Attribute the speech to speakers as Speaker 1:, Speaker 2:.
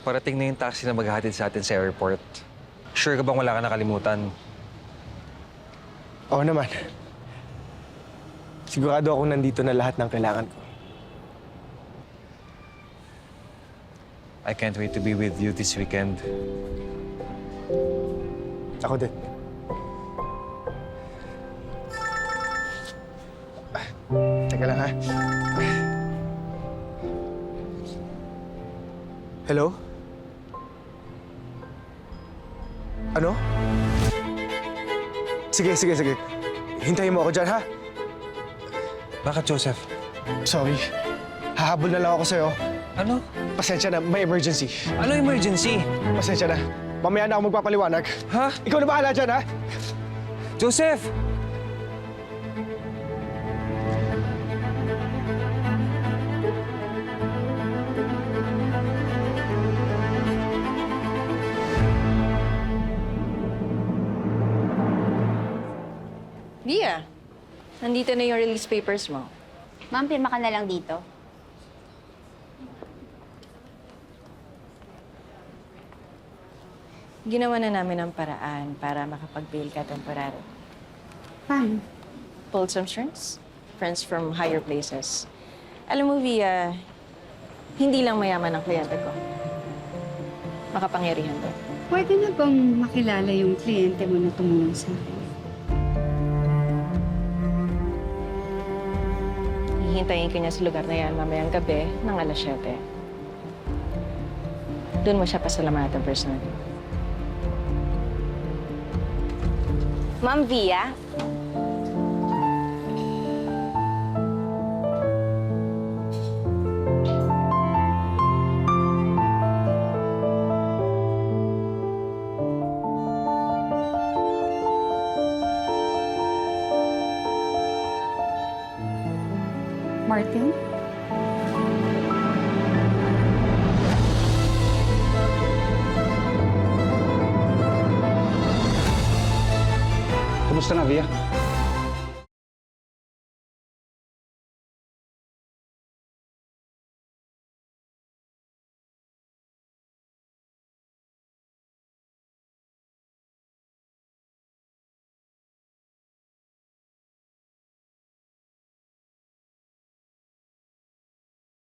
Speaker 1: Parating na yung taxi na maghahatid sa atin sa airport. Sure ka bang wala ka nakalimutan?
Speaker 2: Oo naman. Sigurado akong nandito na lahat ng kailangan ko.
Speaker 1: I can't wait to be with you this weekend.
Speaker 2: Ako din. Teka lang, ha? Hello? Ano? Sige. Hintayin mo ako dyan, ha?
Speaker 1: Bakit, Joseph?
Speaker 2: Sorry. Hahabol na lang ako sa'yo.
Speaker 1: Ano?
Speaker 2: Pasensya na, may emergency.
Speaker 1: Ano emergency?
Speaker 2: Pasensya na. Mamaya na ako magpapaliwanag.
Speaker 1: Ha?
Speaker 2: Ikaw na bahala dyan, ha?
Speaker 1: Joseph!
Speaker 3: Dia, nandito na yung release papers mo.
Speaker 4: Ma'am, pirma ka na lang dito.
Speaker 3: Ginawa na namin ang paraan para makapag-bail ka temporary.
Speaker 4: Paano?
Speaker 3: Pulled some strings. Friends from higher places. Alam mo, Via, hindi lang mayaman ang kliyente ko. Makapangyarihan doon.
Speaker 4: Pwede na bang makilala yung kliyente mo na tumulong sa akin?
Speaker 3: Hihintayin ka niya sa lugar na yan mamayang gabi ng alas 7. Doon mo siya pasalamatan personally.
Speaker 4: Ma'am Via? Martin?
Speaker 5: Kumusta na, Via?